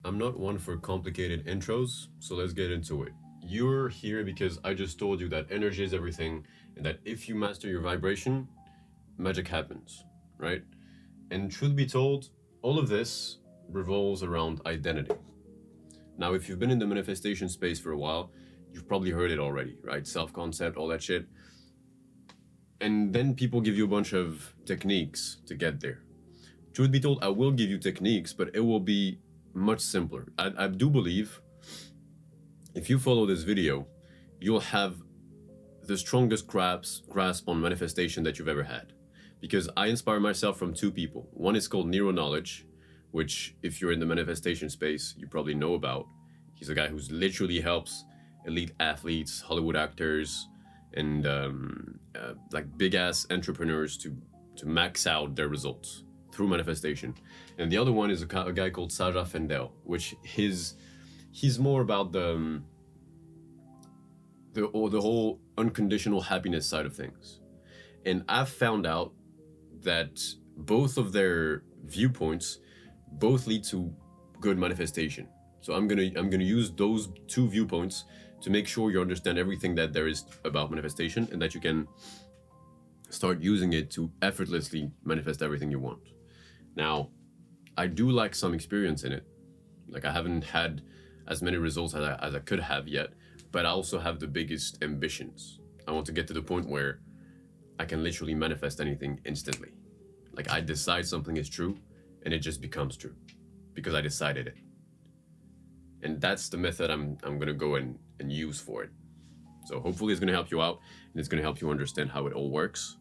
I'm not one for complicated intros, so let's get into it. You're here because I just told you that energy is everything, and that if you master your vibration, magic happens, right? And truth be told, all of this revolves around identity. Now, if you've been in the manifestation space for a while, you've probably heard it already, right? Self concept, all that shit. And then people give you a bunch of techniques to get there. Truth be told, I will give you techniques, but it will be much simpler. I do believe if you follow this video, you'll have the strongest grasp on manifestation that you've ever had. Because I inspire myself from two people. One is called Neuro Knowledge, which, if you're in the manifestation space, you probably know about. He's a guy who's literally helps elite athletes, Hollywood actors, and like big ass entrepreneurs to max out their results through manifestation. And the other one is a guy called Saja Fendel, which he's more about the whole unconditional happiness side of things. And I've found out that both of their viewpoints both lead to good manifestation. So I'm gonna use those two viewpoints to make sure you understand everything that there is about manifestation, and that you can start using it to effortlessly manifest everything you want. Now, I do lack some experience in it. Like, I haven't had as many results as I could have yet, but I also have the biggest ambitions. I want to get to the point where I can literally manifest anything instantly. Like, I decide something is true and it just becomes true because I decided it. And that's the method I'm gonna go and use for it. So hopefully it's gonna help you out, and it's gonna help you understand how it all works.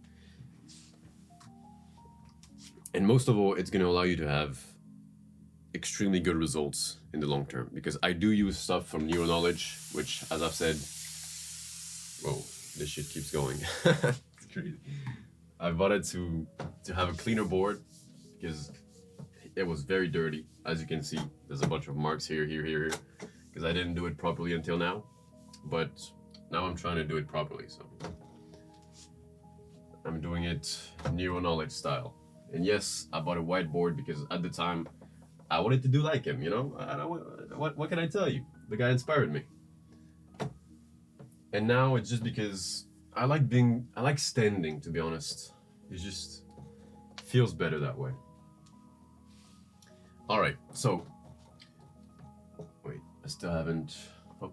And most of all, it's gonna allow you to have extremely good results in the long term, because I do use stuff from Neuro Knowledge, which, as I've said, whoa, this shit keeps going. It's crazy. I wanted to have a cleaner board because it was very dirty. As you can see, there's a bunch of marks here, because I didn't do it properly until now. But now I'm trying to do it properly, so I'm doing it Neuro Knowledge style. And yes, I bought a whiteboard because at the time I wanted to do like him, you know? What can I tell you? The guy inspired me. And now it's just because I like standing, to be honest. It just feels better that way. All right, so wait, I still haven't. Oh.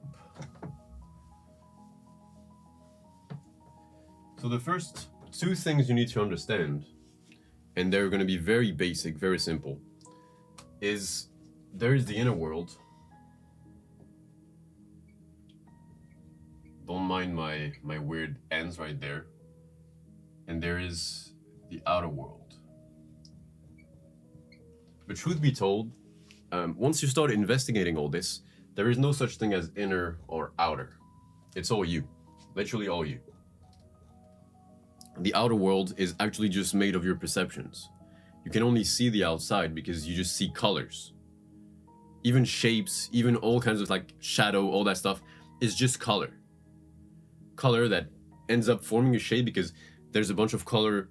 So the first two things you need to understand, and they're going to be very basic, very simple, is there is the inner world. Don't mind my weird ends right there. And there is the outer world. But truth be told, once you start investigating all this, there is no such thing as inner or outer. It's all you. Literally all you. The outer world is actually just made of your perceptions. You can only see the outside because you just see colors. Even shapes, even all kinds of like shadow, all that stuff is just color. Color that ends up forming a shape because there's a bunch of color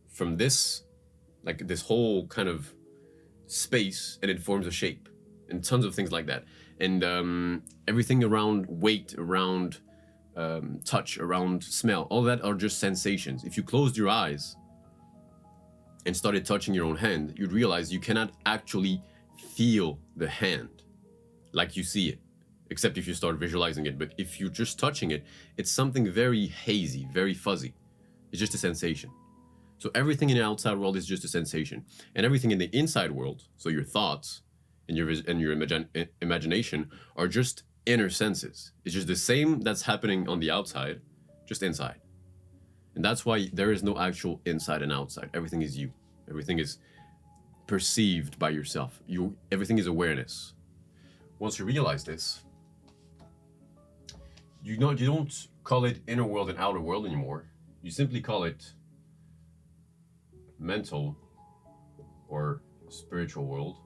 from this, like this whole kind of space, and it forms a shape, and tons of things like that. And everything around weight, around touch, around smell, all that are just sensations. If you closed your eyes and started touching your own hand, you'd realize you cannot actually feel the hand like you see it, except if you start visualizing it. But if you're just touching it, it's something very hazy, very fuzzy. It's just a sensation. So everything in the outside world is just a sensation, and everything in the inside world, so your thoughts and your imagination, are just inner senses. It's just the same that's happening on the outside, just inside. And that's why there is no actual inside and outside. Everything is you. Everything is perceived by yourself. Everything is awareness. Once you realize this, you don't call it inner world and outer world anymore. You simply call it mental or spiritual world,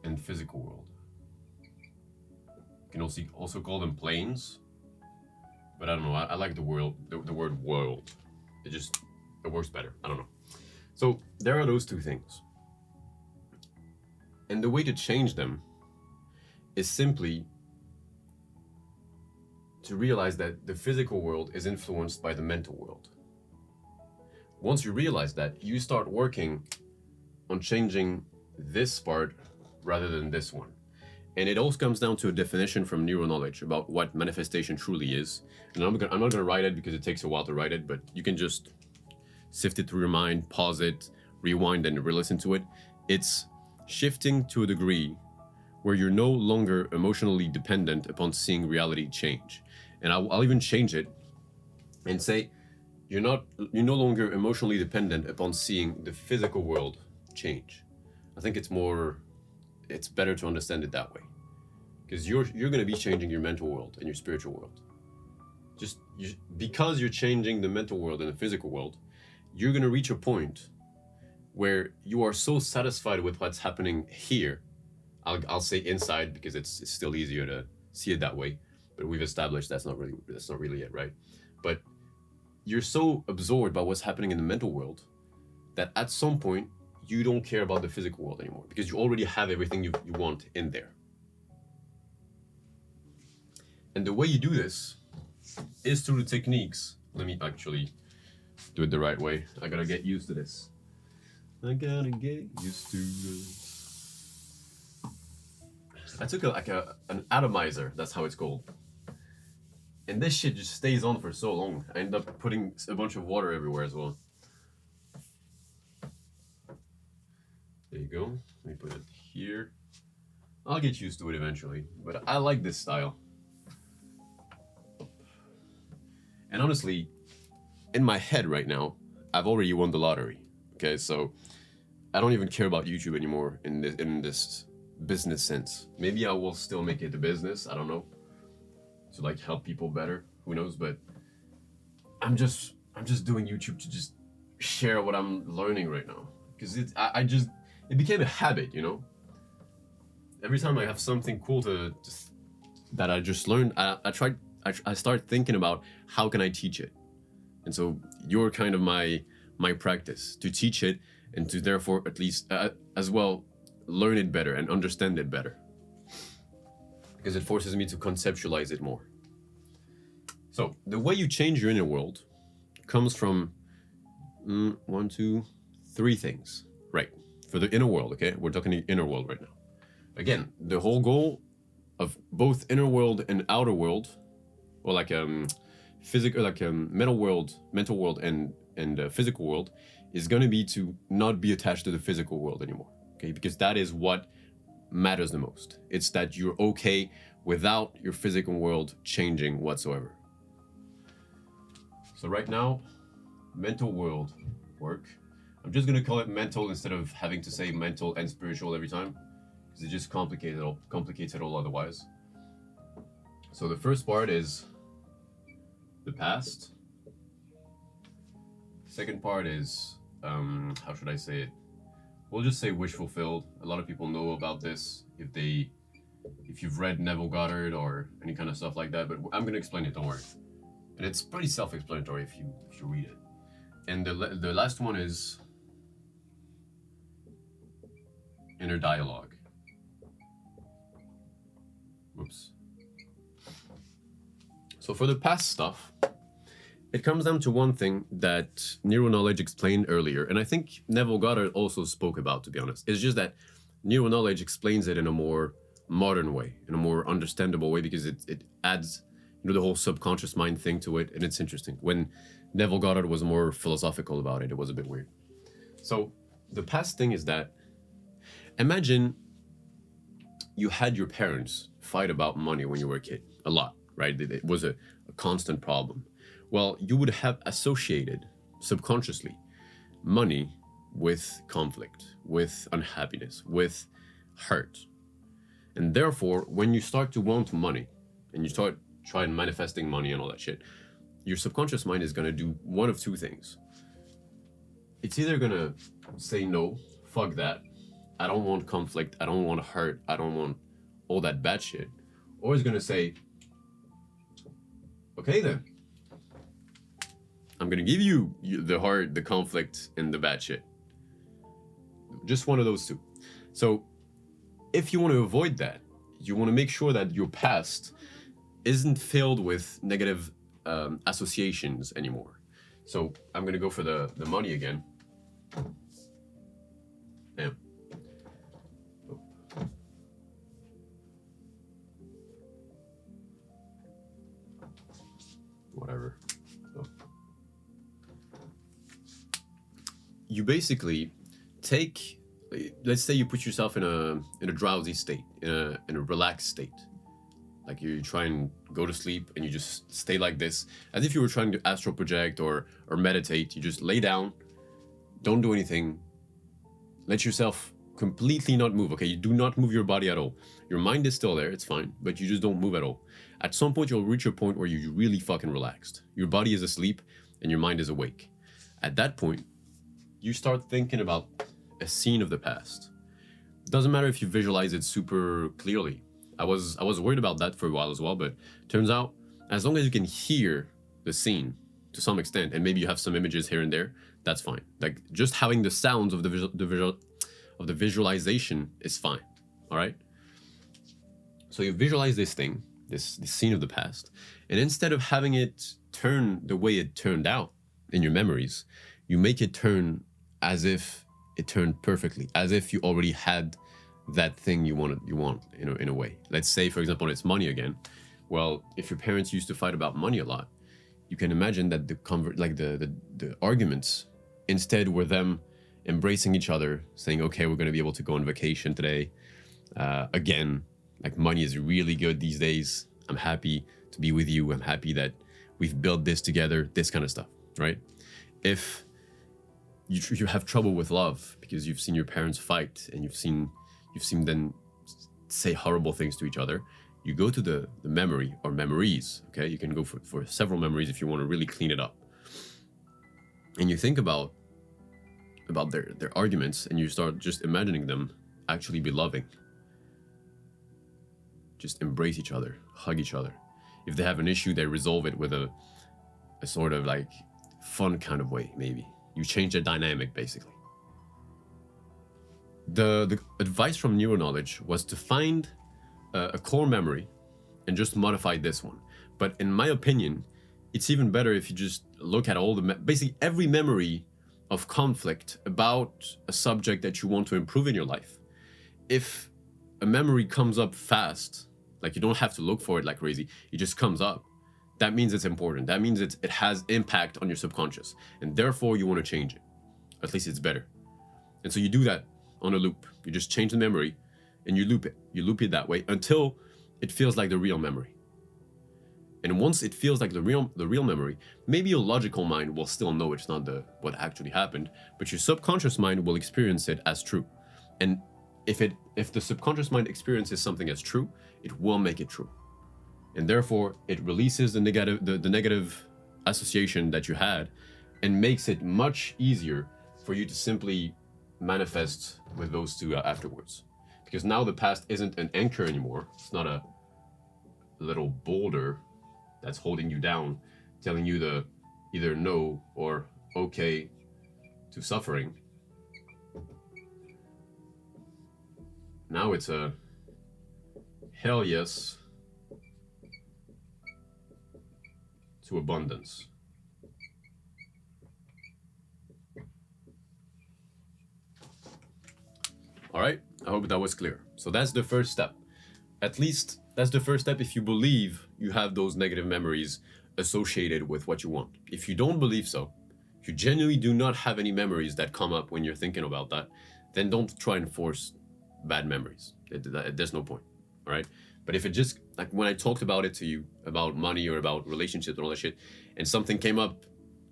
and physical world. You can also call them planes, but I don't know. I like the word world. It works better. I don't know. So there are those two things. And the way to change them is simply to realize that the physical world is influenced by the mental world. Once you realize that, you start working on changing this part rather than this one. And it all comes down to a definition from neuroknowledge about what manifestation truly is. And I'm not going to write it because it takes a while to write it, but you can just sift it through your mind, pause it, rewind, and re-listen to it. It's shifting to a degree where you're no longer emotionally dependent upon seeing reality change. And I'll even change it and say you're no longer emotionally dependent upon seeing the physical world change. I think it's better to understand it that way, because you're going to be changing your mental world and your spiritual world. Because you're changing the mental world and the physical world, you're going to reach a point where you are so satisfied with what's happening here. I'll say inside because it's still easier to see it that way, but we've established that's not really it, right? But you're so absorbed by what's happening in the mental world that at some point you don't care about the physical world anymore, because you already have everything you want in there. And the way you do this is through the techniques. Let me actually do it the right way. I gotta get used to this. I gotta get used to this. I took an atomizer, that's how it's called. And this shit just stays on for so long. I end up putting a bunch of water everywhere as well. There you go. Let me put it here. I'll get used to it eventually, but I like this style. And honestly, in my head right now, I've already won the lottery. Okay, so I don't even care about YouTube anymore in this business sense. Maybe I will still make it a business. I don't know. To like help people better. Who knows? But I'm just doing YouTube to just share what I'm learning right now, because it became a habit, you know. Every time I have something cool that I just learned, I start thinking about how can I teach it. And so you're kind of my practice to teach it, and to therefore at least as well learn it better and understand it better, because it forces me to conceptualize it more. So the way you change your inner world comes from 1, 2, 3 things, right? For the inner world, okay? We're talking the inner world right now. Again, the whole goal of both inner world and outer world, or like physical, like mental world and physical world, is going to be to not be attached to the physical world anymore, okay? Because that is what matters the most. It's that you're okay without your physical world changing whatsoever. So right now, mental world work. I'm just going to call it mental instead of having to say mental and spiritual every time, because it just complicates it all otherwise. So the first part is the past. Second part is, how should I say it? We'll just say wish fulfilled. A lot of people know about this if you've read Neville Goddard or any kind of stuff like that, but I'm going to explain it, don't worry. And it's pretty self-explanatory if you read it. And the last one is inner dialogue. Whoops. So for the past stuff, it comes down to one thing that neuroknowledge explained earlier, and I think Neville Goddard also spoke about, to be honest. It's just that neuroknowledge explains it in a more modern way, in a more understandable way, because it adds, the whole subconscious mind thing to it, and it's interesting. When Neville Goddard was more philosophical about it, it was a bit weird. So the past thing is that, imagine you had your parents fight about money when you were a kid, a lot, right? It was a constant problem. Well, you would have associated subconsciously money with conflict, with unhappiness, with hurt. And therefore, when you start to want money and you start trying manifesting money and all that shit, your subconscious mind is going to do one of two things. It's either going to say, no, fuck that. I don't want conflict. I don't want hurt. I don't want all that bad shit. Or it's going to say, okay then, I'm going to give you the hurt, the conflict, and the bad shit. Just one of those two. So if you want to avoid that, you want to make sure that your past isn't filled with negative associations anymore. So I'm gonna go for the money again. Damn. Oh. Whatever. Oh. You basically take, let's say you put yourself in a drowsy state, in a relaxed state. Like you try and go to sleep and you just stay like this, as if you were trying to astral project or meditate. You just lay down, don't do anything, let yourself completely not move. Okay, you do not move your body at all. Your mind is still there, it's fine, but you just don't move at all. At some point you'll reach a point where you're really fucking relaxed. Your body is asleep and your mind is awake. At that point, you start thinking about a scene of the past. Doesn't matter if you visualize it super clearly. I was worried about that for a while as well, but turns out as long as you can hear the scene to some extent, and maybe you have some images here and there, that's fine. Like just having the sounds of the visualization is fine. All right. So you visualize this thing, this scene of the past, and instead of having it turn the way it turned out in your memories, you make it turn as if it turned perfectly, as if you already had that thing you want, in a way. Let's say, for example, it's money again. Well, if your parents used to fight about money a lot, you can imagine that the arguments instead were them embracing each other, saying, okay, we're going to be able to go on vacation today. Again, like money is really good these days. I'm happy to be with you. I'm happy that we've built this together, this kind of stuff, right? If you have trouble with love because you've seen your parents fight and you've seen them say horrible things to each other, you go to the memory or memories, okay? You can go for several memories if you want to really clean it up. And you think about their arguments and you start just imagining them actually be loving. Just embrace each other, hug each other. If they have an issue, they resolve it with a sort of like fun kind of way, maybe. You change the dynamic, basically. The advice from Neuroknowledge was to find a core memory and just modify this one. But in my opinion, it's even better if you just look at all basically every memory of conflict about a subject that you want to improve in your life. If a memory comes up fast, like you don't have to look for it like crazy, it just comes up, that means it's important. That means it has impact on your subconscious, and therefore you want to change it. At least it's better. And so you do that on a loop. You just change the memory and you loop it. You loop it that way until it feels like the real memory. And once it feels like the real memory, maybe your logical mind will still know it's not what actually happened, but your subconscious mind will experience it as true. And if the subconscious mind experiences something as true, it will make it true. And therefore it releases the negative association that you had and makes it much easier for you to simply manifest with those two afterwards. Because now the past isn't an anchor anymore. It's not a little boulder that's holding you down, telling you to either no or okay to suffering. Now it's a hell yes to abundance. All right, I hope that was clear. So that's the first step. At least that's the first step if you believe you have those negative memories associated with what you want. If you don't believe so, if you genuinely do not have any memories that come up when you're thinking about that, then don't try and force bad memories. There's no point, all right? But if it just, like when I talked about it to you, about money or about relationships and all that shit, and something came up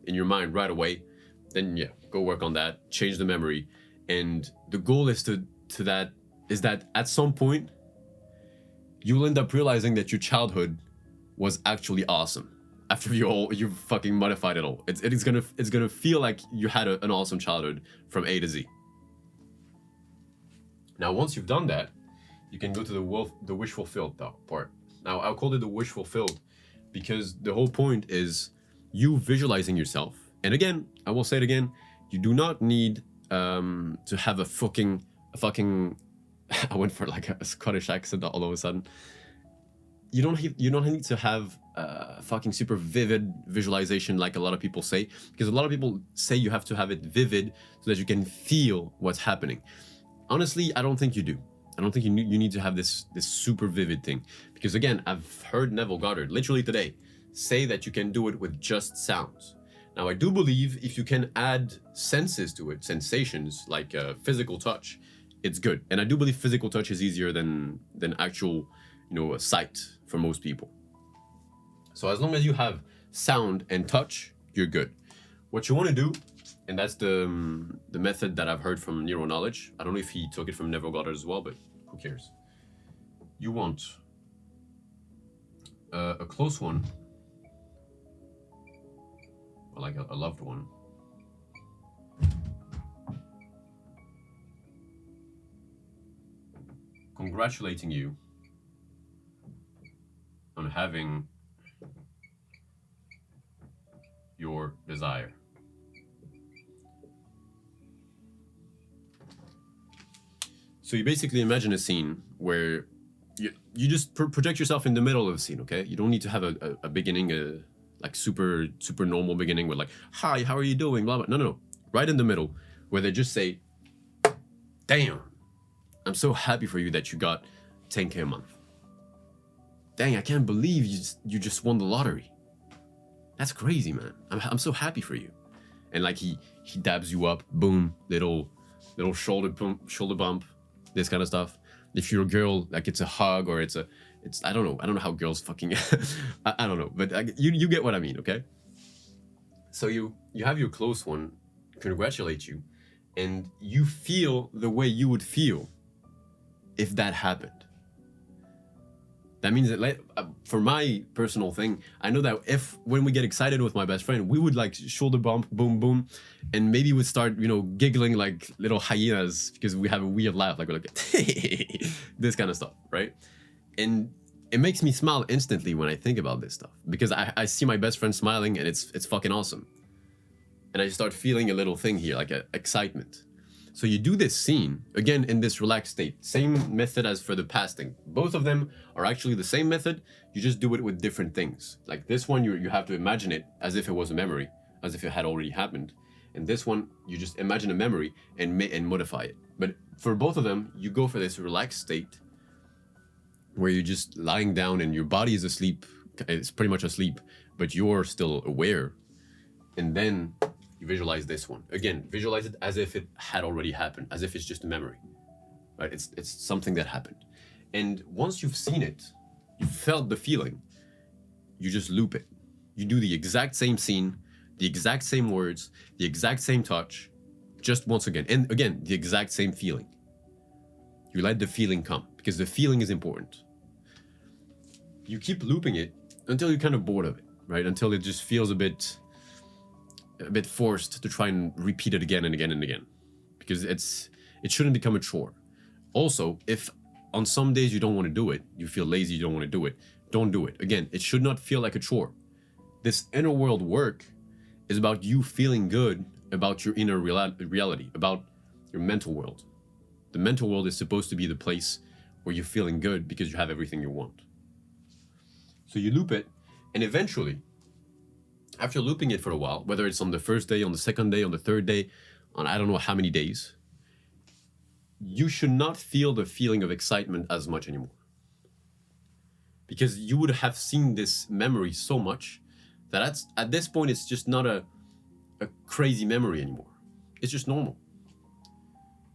in your mind right away, then yeah, go work on that, change the memory. And the goal is that at some point, you'll end up realizing that your childhood was actually awesome. After you fucking modified it all. It's gonna feel like you had an awesome childhood from A to Z. Now, once you've done that, you can go to the wish fulfilled part. Now, I'll call it the wish fulfilled because the whole point is you visualizing yourself. And again, I will say it again, you do not need to have a fucking I went for like a Scottish accent all of a sudden. You don't need to have a fucking super vivid visualization like a lot of people say, because a lot of people say you have to have it vivid so that you can feel what's happening. Honestly, I don't think you do. I don't think you need to have this super vivid thing, because again, I've heard Neville Goddard literally today say that you can do it with just sounds. Now, I do believe if you can add senses to it, sensations like physical touch, it's good. And I do believe physical touch is easier than actual, a sight for most people. So as long as you have sound and touch, you're good. What you want to do, and that's the method that I've heard from Neuro Knowledge. I don't know if he took it from Neville Goddard as well, but who cares? You want a close one, or like a loved one, congratulating you on having your desire. So you basically imagine a scene where you just project yourself in the middle of the scene, okay? You don't need to have a beginning, like super normal beginning with like, hi, how are you doing, blah, blah. No. Right in the middle, where they just say, damn, I'm so happy for you that you got 10K a month. Dang, I can't believe you just won the lottery. That's crazy, man. I'm so happy for you. And like he dabs you up, boom, little shoulder bump, this kind of stuff. If you're a girl, like it's a hug or it's I don't know how girls fucking I don't know, but you get what I mean, okay? So you have your close one congratulate you, and you feel the way you would feel if that happened. That means that, like, for my personal thing, I know that when we get excited with my best friend, we would like shoulder bump, boom, boom, and maybe we'd start, giggling like little hyenas because we have a weird laugh, like we're like, this kind of stuff, right? And it makes me smile instantly when I think about this stuff, because I see my best friend smiling and it's fucking awesome. And I start feeling a little thing here, like excitement. So you do this scene, again, in this relaxed state. Same method as for the pasting. Both of them are actually the same method. You just do it with different things. Like this one, you have to imagine it as if it was a memory, as if it had already happened. And this one, you just imagine a memory and modify it. But for both of them, you go for this relaxed state where you're just lying down and your body is asleep. It's pretty much asleep, but you're still aware. And then you visualize this one. Again, visualize it as if it had already happened, as if it's just a memory, right? It's something that happened. And once you've seen it, you felt the feeling, you just loop it. You do the exact same scene, the exact same words, the exact same touch, just once again. And again, the exact same feeling. You let the feeling come, because the feeling is important. You keep looping it until you're kind of bored of it, right? Until it just feels a bit forced to try and repeat it again and again and again, because it shouldn't become a chore. Also, if on some days you don't want to do it, you feel lazy, you don't want to do it, don't do it. Again, it should not feel like a chore. This inner world work is about you feeling good about your inner reality, about your mental world. The mental world is supposed to be the place where you're feeling good because you have everything you want. So you loop it, and eventually, after looping it for a while, whether it's on the first day, on the second day, on the third day, on I don't know how many days, you should not feel the feeling of excitement as much anymore. Because you would have seen this memory so much that at this point, it's just not a crazy memory anymore. It's just normal.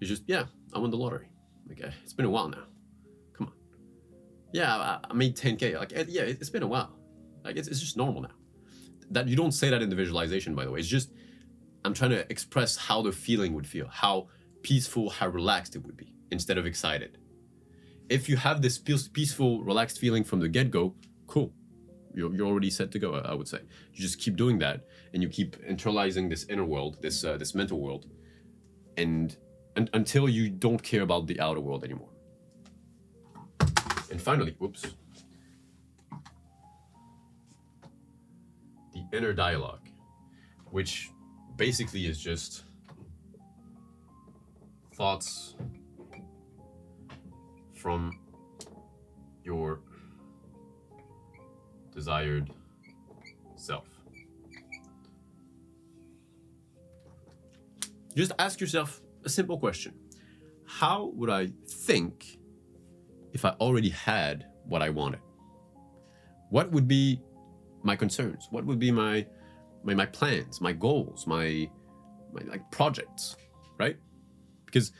It's just, yeah, I won the lottery. Okay, it's been a while now. Come on. Yeah, I made 10K. Like, yeah, it's been a while. Like, it's just normal now. That you don't say that in the visualization, by the way. It's just, I'm trying to express how the feeling would feel, how peaceful, how relaxed it would be, instead of excited. If you have this peaceful, relaxed feeling from the get-go, cool. You're already set to go, I would say. You just keep doing that, and you keep internalizing this inner world, this mental world, and until you don't care about the outer world anymore. And finally, whoops. The inner dialogue, which basically is just thoughts from your desired self. Just ask yourself a simple question. How would I think if I already had what I wanted? What would be my concerns? What would be my plans, my goals, my like projects, right? Because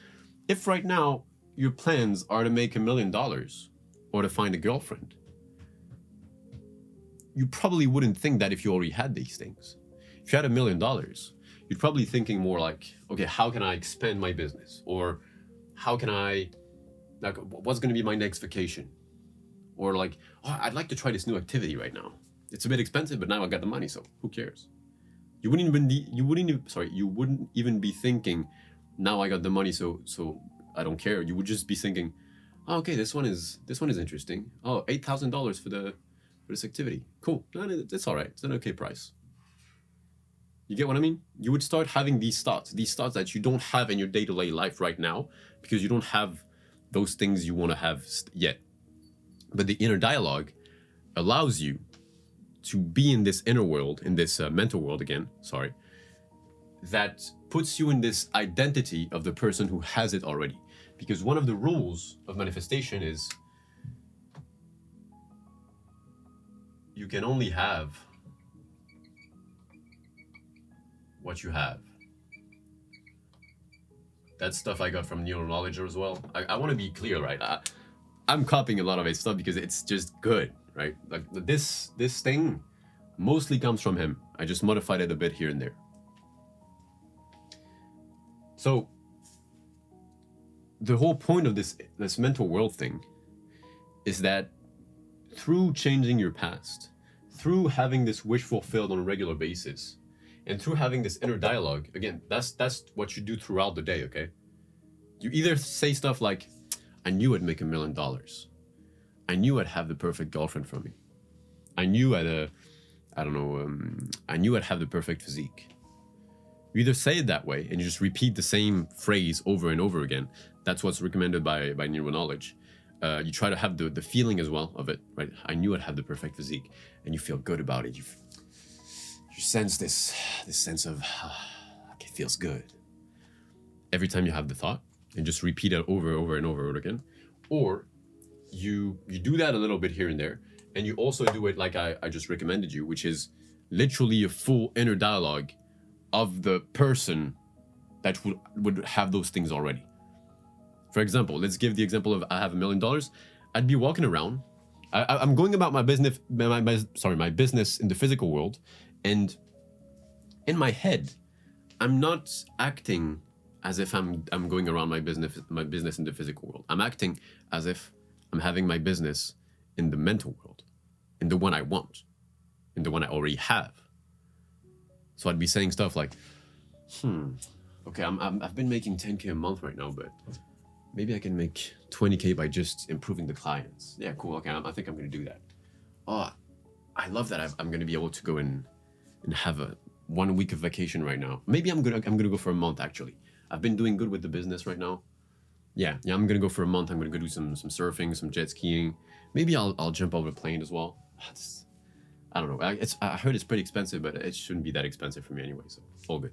if right now your plans are to make $1 million or to find a girlfriend, you probably wouldn't think that if you already had these things. If you had $1 million, you're probably thinking more like, okay, how can I expand my business? Or how can I, like, what's going to be my next vacation? Or like, oh, I'd like to try this new activity right now. It's a bit expensive, but now I got the money, so who cares? You wouldn't even be thinking, now I got the money, so I don't care. You would just be thinking, oh, okay, this one is interesting. Oh, $8,000 for this activity. Cool. No, it's all right. It's an okay price. You get what I mean? You would start having these thoughts that you don't have in your day-to-day life right now because you don't have those things you want to have yet. But the inner dialogue allows you to be in this inner world, in this mental world that puts you in this identity of the person who has it already. Because one of the rules of manifestation is you can only have what you have. That's stuff I got from neural knowledge as well. I want to be clear, right? I'm copying a lot of his stuff because it's just good, right? Like this thing mostly comes from him. I just modified it a bit here and there. So the whole point of this mental world thing is that through changing your past, through having this wish fulfilled on a regular basis, and through having this inner dialogue, again, that's what you do throughout the day, okay? You either say stuff like, I knew I'd make $1 million. I knew I'd have the perfect girlfriend for me. I knew I knew I'd have the perfect physique. You either say it that way and you just repeat the same phrase over and over again. That's what's recommended by neural knowledge. You try to have the feeling as well of it, right? I knew I'd have the perfect physique, and you feel good about it. You sense this sense of it feels good every time you have the thought, and just repeat it over and over again. Or you do that a little bit here and there, and you also do it like I just recommended you, which is literally a full inner dialogue of the person that would have those things already. For example, let's give the example of I have $1 million. I'd be walking around. I'm going about my business, my business in the physical world, and in my head, I'm not acting as if I'm going around my business in the physical world. I'm acting as if I'm having my business in the mental world, in the one I want, in the one I already have. So I'd be saying stuff like, okay, I've been making 10K a month right now, but maybe I can make 20K by just improving the clients. Yeah, cool. Okay, I think I'm going to do that. Oh, I love that I'm going to be able to go and have a 1 week of vacation right now. Maybe I'm going to go for a month, actually. I've been doing good with the business right now. Yeah, I'm going to go for a month. I'm going to go do some surfing, some jet skiing. Maybe I'll jump over a plane as well. I don't know. I heard it's pretty expensive, but it shouldn't be that expensive for me anyway, so all good.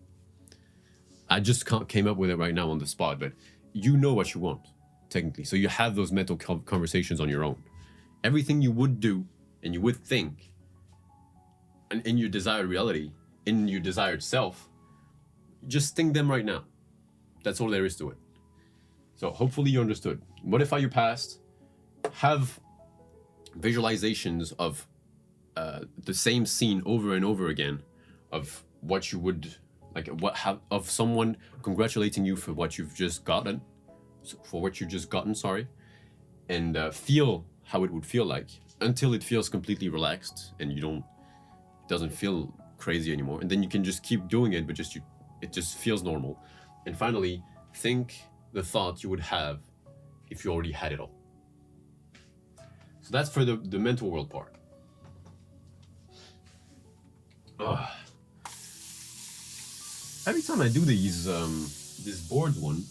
I just came up with it right now on the spot, but you know what you want, technically. So you have those mental conversations on your own. Everything you would do and you would think, and in your desired reality, in your desired self, just think them right now. That's all there is to it. So hopefully you understood. Modify your past. Have visualizations of the same scene over and over again, of what you would of someone congratulating you for what you've just gotten, and feel how it would feel like until it feels completely relaxed and it doesn't feel crazy anymore, and then you can just keep doing it, but it just feels normal. And finally, think the thought you would have if you already had it all. So that's for the mental world part. Every time I do these this boards one,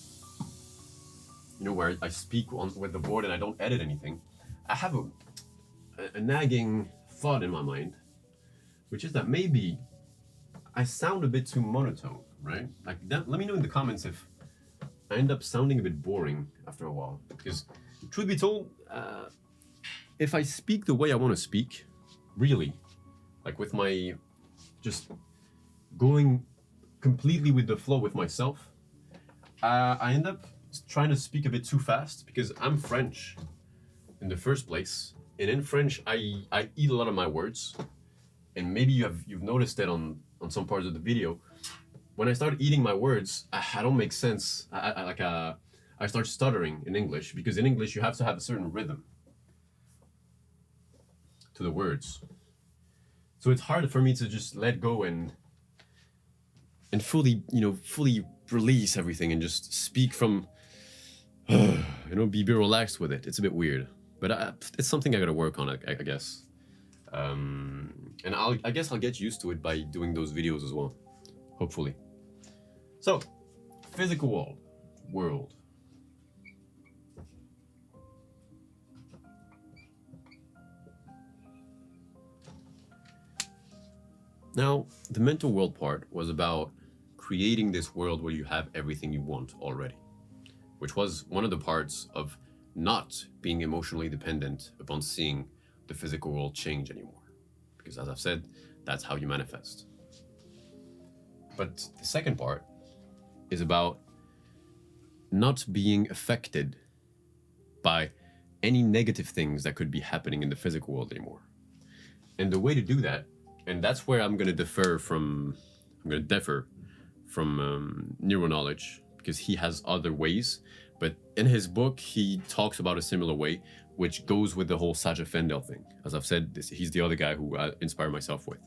you know, where I speak with the board and I don't edit anything, I have a nagging thought in my mind, which is that maybe I sound a bit too monotone, right? Like, let me know in the comments if I end up sounding a bit boring after a while. Because, truth be told, if I speak the way I want to speak, really, like with my just going completely with the flow with myself, I end up trying to speak a bit too fast because I'm French in the first place. And in French, I eat a lot of my words. And maybe you've noticed that on some parts of the video. When I start eating my words, I don't make sense. I start stuttering in English, because in English you have to have a certain rhythm to the words. So it's hard for me to just let go and fully release everything and just speak from, be relaxed with it. It's a bit weird, but it's something I gotta work on, I guess. And I guess I'll get used to it by doing those videos as well, hopefully. So, physical world. Now, the mental world part was about creating this world where you have everything you want already, which was one of the parts of not being emotionally dependent upon seeing the physical world change anymore. Because as I've said, that's how you manifest. But the second part is about not being affected by any negative things that could be happening in the physical world anymore. And the way to do that, and that's where I'm going to differ from neuroKnowledge, because he has other ways. But in his book, he talks about a similar way, which goes with the whole Sacha Fendel thing. As I've said, he's the other guy who I inspire myself with.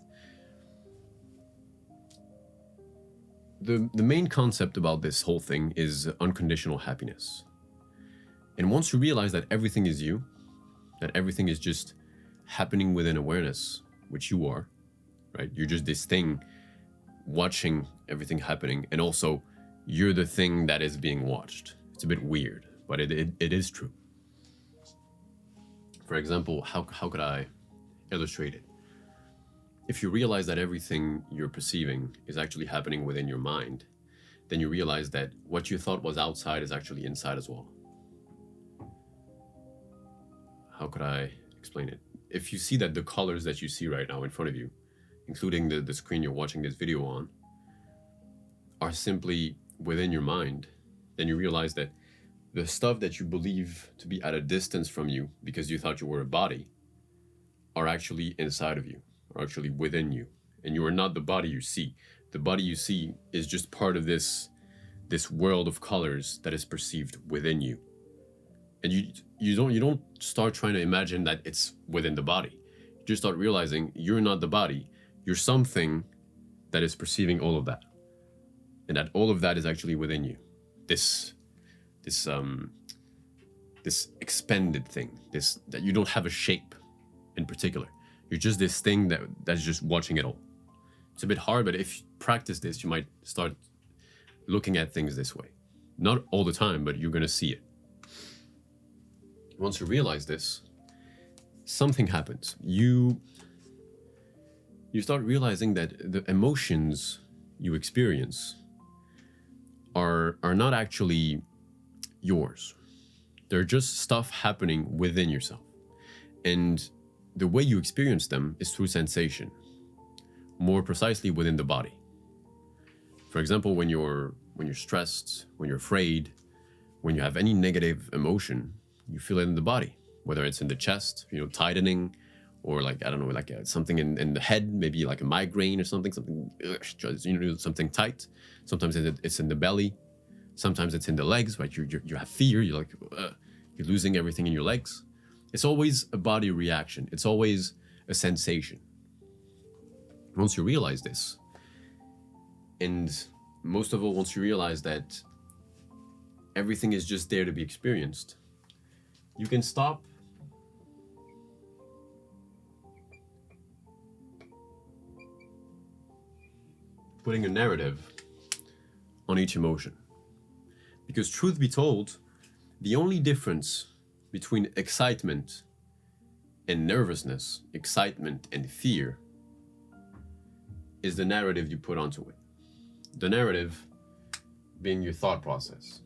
The main concept about this whole thing is unconditional happiness. And once you realize that everything is you, that everything is just happening within awareness, which you are, right? You're just this thing watching everything happening, and also you're the thing that is being watched. It's a bit weird, but it is true. For example, how could I illustrate it? If you realize that everything you're perceiving is actually happening within your mind, then you realize that what you thought was outside is actually inside as well. How could I explain it? If you see that the colors that you see right now in front of you, including the screen you're watching this video on, are simply within your mind, then you realize that the stuff that you believe to be at a distance from you because you thought you were a body are actually inside of you, are actually within you. And you are not the body you see. The body you see is just part of this world of colors that is perceived within you. And you don't start trying to imagine that it's within the body. You just start realizing you're not the body. You're something that is perceiving all of that. And that all of that is actually within you. This expanded thing, that you don't have a shape in particular. You're just this thing that's just watching it all. It's a bit hard, but if you practice this, you might start looking at things this way. Not all the time, but you're gonna see it. Once you realize this, something happens. You start realizing that the emotions you experience are not actually yours. They're just stuff happening within yourself. And the way you experience them is through sensation, more precisely within the body. For example, when you're stressed, when you're afraid, when you have any negative emotion, you feel it in the body, whether it's in the chest, tightening, or something in the head, maybe like a migraine or something tight. Sometimes it's in the belly. Sometimes it's in the legs, right? You have fear. You're losing everything in your legs. It's always a body reaction. It's always a sensation. Once you realize this, and most of all, once you realize that everything is just there to be experienced, you can stop putting a narrative on each emotion. Because truth be told, The only difference between excitement and nervousness, excitement and fear, is the narrative you put onto it. The narrative being your thought process.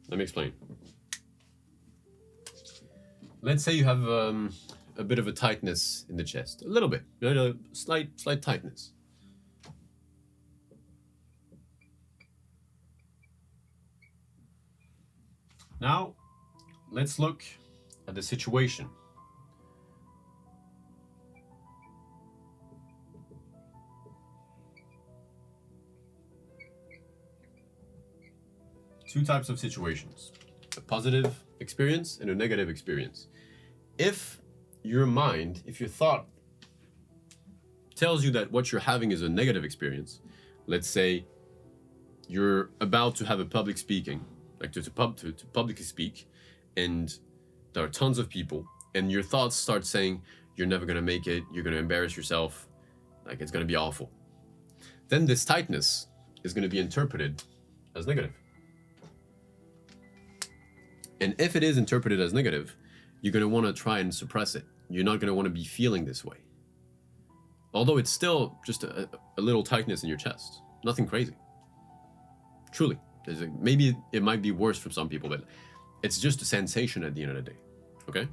Let me explain. Let's say you have a bit of a tightness in the chest, a little bit, a slight tightness. Now, let's look at the situation. Two types of situations: a positive experience and a negative experience. If your mind, if your thought tells you that what you're having is a negative experience, let's say you're about to have a public speaking, like to publicly speak, and there are tons of people, and your thoughts start saying, you're never gonna make it, you're gonna embarrass yourself, like it's gonna be awful. Then this tightness is gonna be interpreted as negative. And if it is interpreted as negative, you're gonna wanna try and suppress it. You're not gonna wanna be feeling this way. Although it's still just a little tightness in your chest, nothing crazy. Truly. Maybe it might be worse for some people, but it's just a sensation at the end of the day. Okay?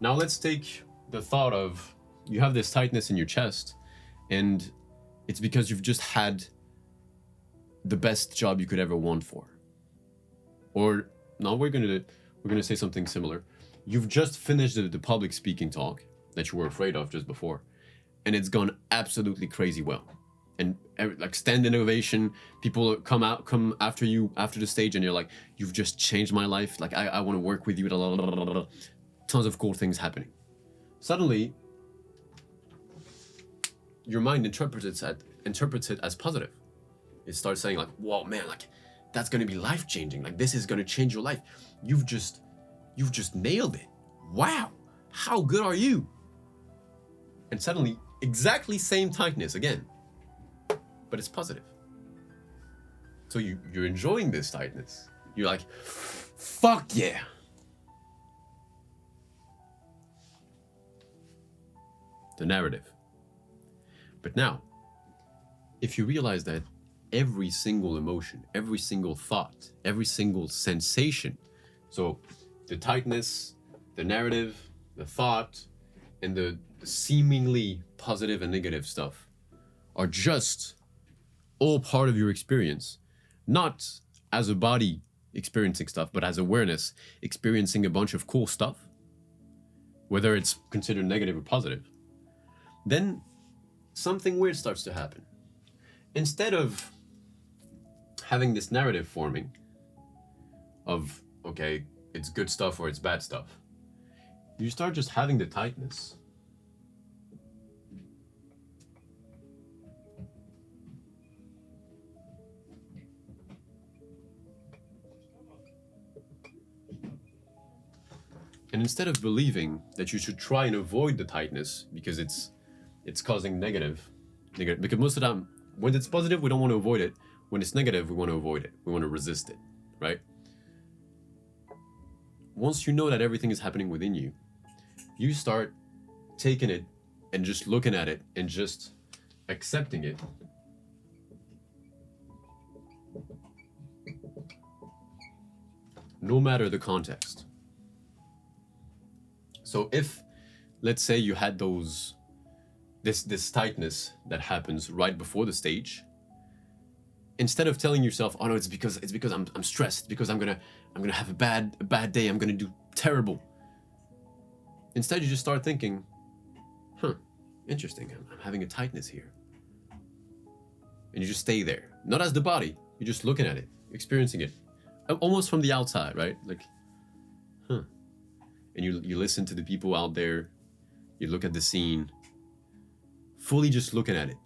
Now let's take the thought of you have this tightness in your chest, and it's because you've just had the best job you could ever want for. Or no, we're gonna say something similar. You've just finished the public speaking talk that you were afraid of just before, and it's gone absolutely crazy well. And like standing ovation, people come after you after the stage, and you're like, you've just changed my life. Like I want to work with you. Tons of cool things happening. Suddenly, your mind interprets it as positive. It starts saying like, "Whoa, man! Like that's gonna be life changing. Like this is gonna change your life. You've just nailed it. Wow! How good are you?" And suddenly, exactly same tightness again. But it's positive. So you're enjoying this tightness. You're like, fuck yeah. The narrative. But now, if you realize that every single emotion, every single thought, every single sensation, so the tightness, the narrative, the thought, and the seemingly positive and negative stuff are just all part of your experience, not as a body experiencing stuff, but as awareness experiencing a bunch of cool stuff, whether it's considered negative or positive, then something weird starts to happen. Instead of having this narrative forming of, okay, it's good stuff or it's bad stuff, you start just having the tightness. And instead of believing that you should try and avoid the tightness because it's causing negative, because most of the time, when it's positive, we don't want to avoid it. When it's negative, we want to avoid it. We want to resist it, right? Once you know that everything is happening within you, you start taking it and just looking at it and just accepting it. No matter the context. So if, let's say you had this tightness that happens right before the stage, instead of telling yourself, oh no, it's because I'm stressed, it's because I'm gonna have a bad day, I'm gonna do terrible. Instead, you just start thinking, interesting, I'm having a tightness here. And you just stay there. Not as the body, you're just looking at it, experiencing it. Almost from the outside, right? Like, And you listen to the people out there, you look at the scene, fully just looking at it,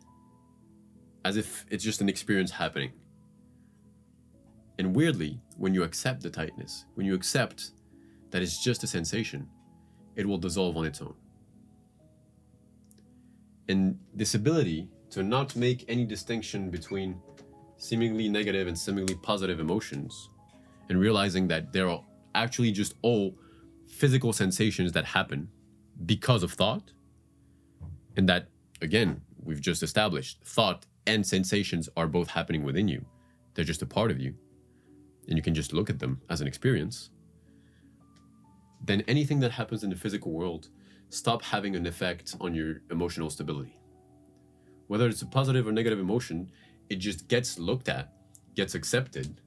as if it's just an experience happening. And weirdly, when you accept the tightness, when you accept that it's just a sensation, it will dissolve on its own. And this ability to not make any distinction between seemingly negative and seemingly positive emotions, and realizing that there are actually just all physical sensations that happen because of thought, and that, again, we've just established, thought and sensations are both happening within you. They're just a part of you, and you can just look at them as an experience. Then anything that happens in the physical world stop having an effect on your emotional stability. Whether it's a positive or negative emotion, it just gets looked at, gets accepted,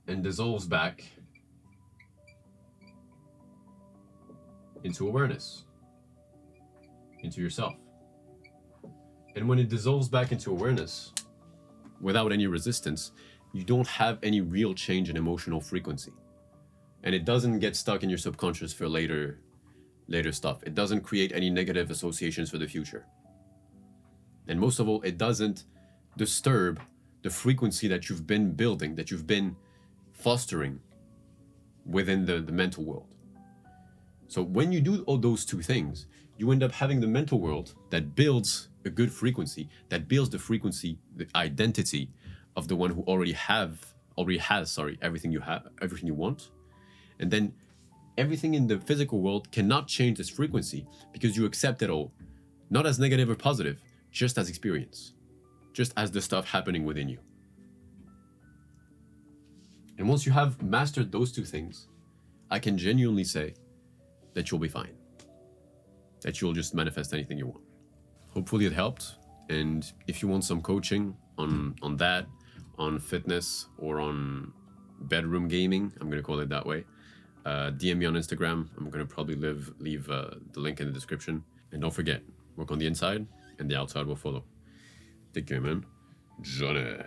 and dissolves back into awareness, into yourself. And when it dissolves back into awareness, without any resistance, you don't have any real change in emotional frequency. And it doesn't get stuck in your subconscious for later stuff. It doesn't create any negative associations for the future. And most of all, it doesn't disturb the frequency that you've been building, that you've been fostering within the mental world. So when you do all those two things, you end up having the mental world that builds a good frequency, that builds the frequency, the identity of the one who already has everything you want. And then everything in the physical world cannot change this frequency because you accept it all, not as negative or positive, just as experience, just as the stuff happening within you. And once you have mastered those two things, I can genuinely say that you'll be fine, that you'll just manifest anything you want. Hopefully it helped. And if you want some coaching on that, on fitness, or on bedroom gaming, I'm going to call it that way, DM me on Instagram. I'm going to probably leave the link in the description. And don't forget, work on the inside and the outside will follow. Take care, man. Johnny.